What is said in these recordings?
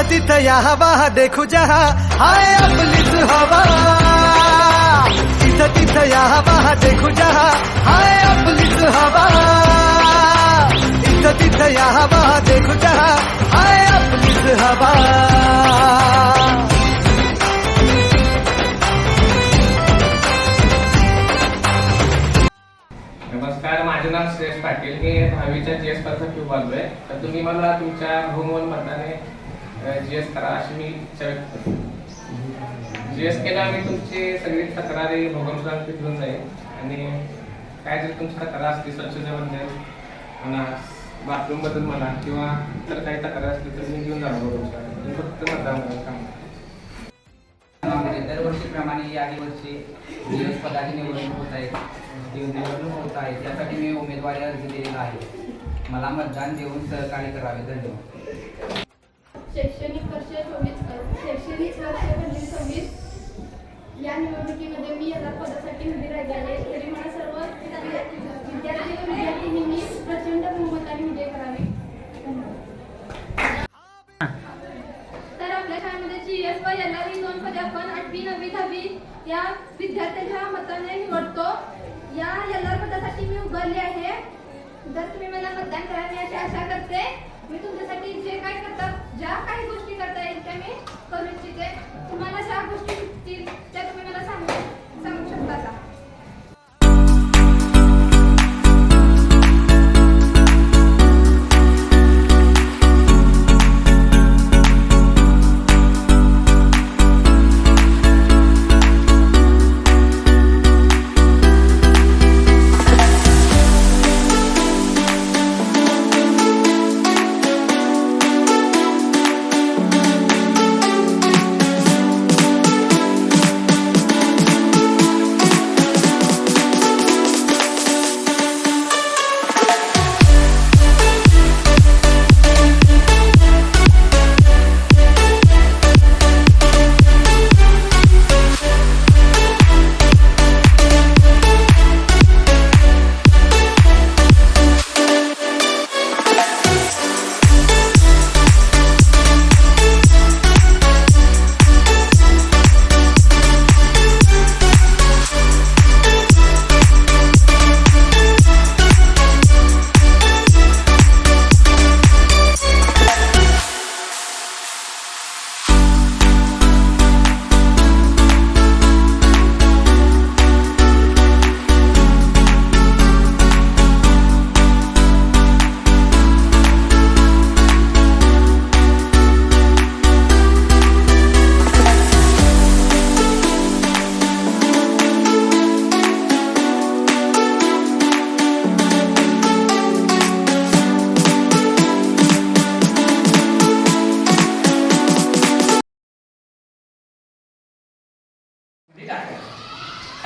तिथं या हवा देखू जहा हाय आपलीच हवा तिथं तिथं या हवा देखू जहा हाय आपलीच हवा तिथं तिथं या हवा देखू जहा हाय आपलीच हवा. नमस्कार, माझे नाव श्रेयस पाटील. मी 10वीच्या जीएस स्पर्धा क्यूब आलोय. तर तुम्ही मला तुमच्या बहुमोल मताने जीएस करा अशी मी इच्छा व्यक्त करतो. जीएस केल्यावर मी तुमची सगळी तक्रारी भोगमशांती घेऊन जाईल आणि काय जर तुमची तक्रार असली स्वच्छतेबद्दल म्हणा, बाथरूम बद्दल म्हणा किंवा तर काही तक्रार असली तर मी घेऊन जाणार भोगमशांती. फक्त मतदान काम दरवर्षीप्रमाणे याही वर्षी जीएस पदाची निवडणूक होत आहे. त्यासाठी मी उमेदवारी अर्ज दिलेला आहे. मला मतदान देऊन सहकार्य करावे. धन्यवाद. शैक्षणिक वर्ष 2026 या निवडणुकीमध्ये मी या पदासाठी उभी राहिली आहे. तरी मला सर्व विद्यार्थी व विद्यार्थिनींनी प्रचंड बहुमताने विजय करावे. तर आपल्या शाळेमध्ये जीएस व एलआर ही 2 पदे आपण 8वी 9वी 10वी या विद्यार्थ्यांच्या मताने निवडतो. या एलआर पदासाठी मी उभारली आहे. जर तुम्ही मला मतदान करा मी अशी आशा करते. मी तुमच्यासाठी जे काय करतात, ज्या काही गोष्टी करता येईल त्या मी करू इच्छिते. तुम्हाला ज्या गोष्टी सुचतील त्या तुम्ही मला सांगू शकता का?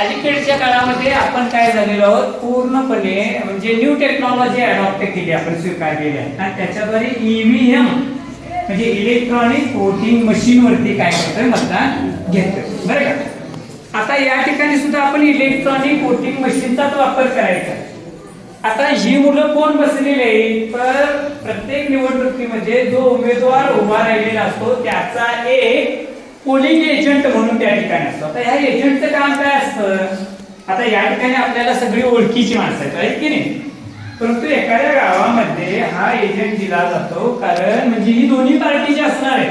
अलीकडच्या काळामध्ये आपण काय झालेलो आहोत, पूर्णपणे म्हणजे न्यू टेक्नॉलॉजी अडॉप्ट केली, आपण स्वीकारलेली आहे. आणि त्याच्याद्वारे ईव्हीएम म्हणजे इलेक्ट्रॉनिक वोटिंग मशीन वरती काय करतोय, मतदान घेतोय. बरं का? आता या ठिकाणी सुद्धा आपण इलेक्ट्रॉनिक वोटिंग मशीनचाच वापर करायचा. आता ही मुलं कोण बसलेली आहे, तर प्रत्येक निवडणुकीमध्ये जो उमेदवार उभा राहिलेला असतो त्याचा एक पोलिंग एजंट म्हणून त्या ठिकाणी असतो. आता ह्या एजंटचं काम काय असतं, आता या ठिकाणी आपल्याला सगळी ओळखीची माणसं आहेत की नाही, परंतु एखाद्या गावामध्ये हा एजंट दिला जातो. कारण म्हणजे ही दोन्ही पार्टीची असणार आहे,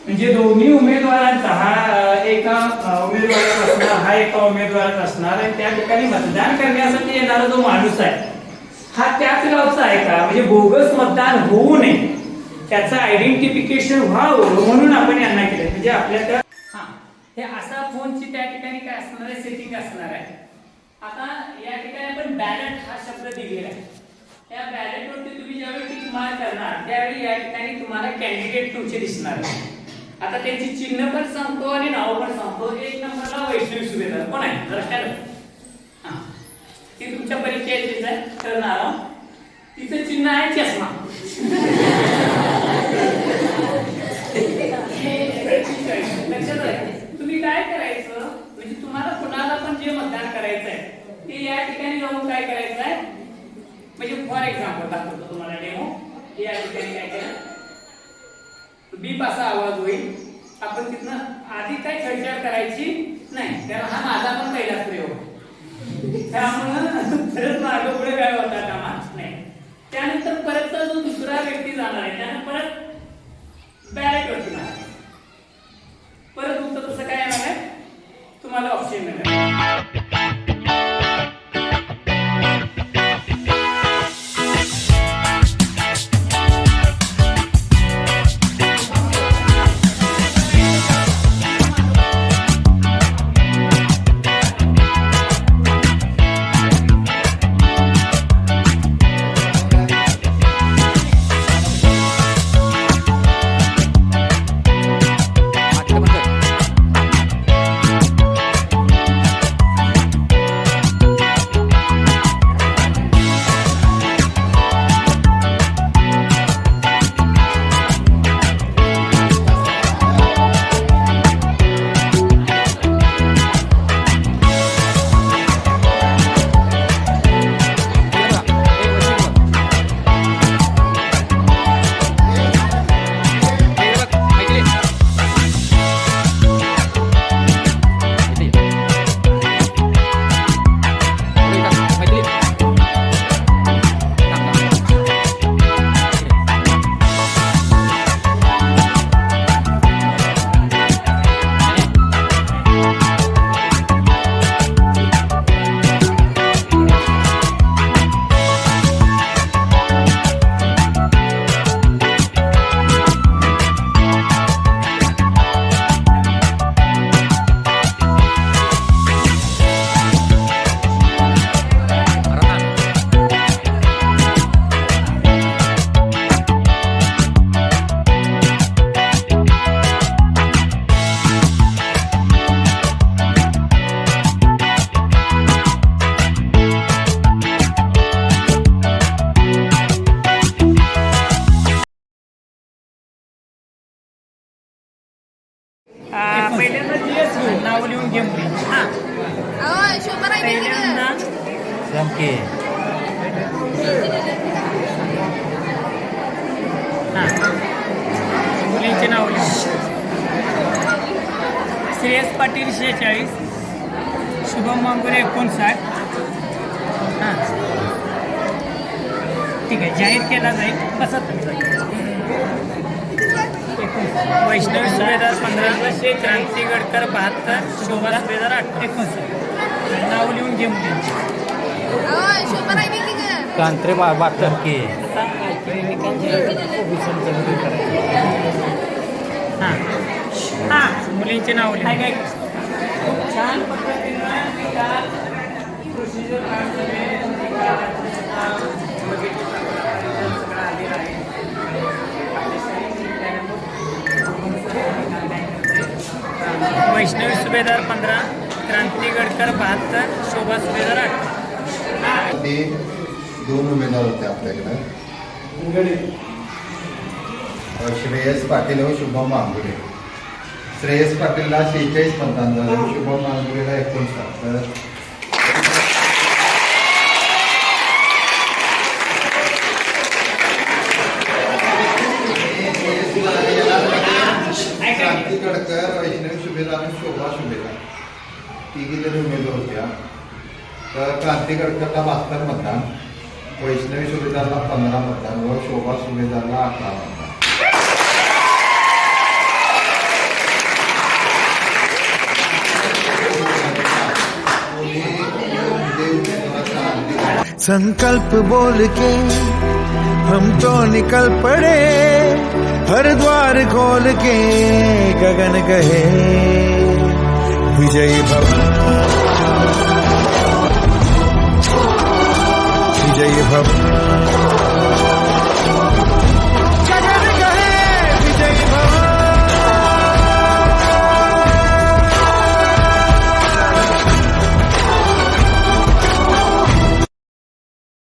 म्हणजे दोन्ही उमेदवारांचा हा एका उमेदवाराचा असणार, हा एका उमेदवाराचा असणार. आणि त्या ठिकाणी मतदान करण्यासाठी येणारा जो माणूस आहे हा त्याच गावचा आहे का, म्हणजे बोगस मतदान होऊ नये, त्याचं आयडेंटिफिकेशन व्हावं म्हणून आपण यांना केलं. म्हणजे आपल्याकडे हे असा फोनची त्या ठिकाणी काय असणार आहे, सेटिंग असणार आहे. आता या ठिकाणी आपण बॅलेट हा शब्द दिलेला आहे. त्या बॅलेट वरती तुम्ही ज्यावेळी टिक मार्क करणार त्यावेळी या ठिकाणी तुम्हाला कॅन्डिडेट तुमचे दिसणार. आता त्यांची चिन्ह पण सांगतो आणि नाव पण सांगतो. 1 नंबरला वैष्णवी सुभेदार कोण आहे, जरा ती तुमच्या परिचयाचीच आहे. तर नाव तिचं चिन्ह आहे चष्मा. तुम्ही काय करायचं, म्हणजे तुम्हाला कुणाला पण जे मतदान करायचं आहे ते या ठिकाणी जाऊन काय करायचं आहे, म्हणजे फॉर एक्झाम्पल दाखवतो तुम्हाला डेमो. या ठिकाणी काय करा, बीप असा आवाज होईल. आपण तिथनं आधी काय छेडछाड करायची नाही, कारण हा माझा पण पहिलाच प्रयोग. त्यामुळं परत मार्ग पुढे काय होता कामा नाही. त्यानंतर परतचा जो दुसरा व्यक्ती जाणार आहे त्यानं परत बॅलेट वरती मारायचं. परत उत्तर तसं काय येणार आहे, तुम्हाला ऑप्शन मिळणार. पहिल्यांदा जीएस घेऊन नाव लिहून घे मुली. हा पहिल्यांदा मुलींचे नाव लिहून. श्रेयस पाटील 46, शुभम मांगुरे 59. हां ठीक आहे, जाहीर केला जाईल. कसा वैष्णवी सुभेदार 15, क्रांती गडकर 72, शोभा सुभेदार 58. नाव लिहून घे मुलींची. कांत्रे 72. हां हां मुलींचे नाव लिहून. खूप छान पद्धतीनं निकाल प्रोसिजर वैष्णवी सुभेदार 15, क्रांती गडकर 72, शोभा सुभेदार 8. ते 2 उमेदवार होते आपल्याकडे, श्रेयस पाटील व शुभम मांगुरे. श्रेयस पाटीलला 46 मतदान झालं, शुभम मांगुरेला 59. क्रांती गडकर, वैष्णवी सुभेदार आणि शोभा सुभेदार तिघी जरी उमेदवार होत्या. तर क्रांती गडकरला 72 मतदान, वैष्णवी सुभेदारला 15 मतदान व शोभा सुभेदारला 18 मतदान. संकल्प बोल के हम तो निकल पड़े, हर द्वार खोल के गगन कहे विजयी भव, विजयी भव.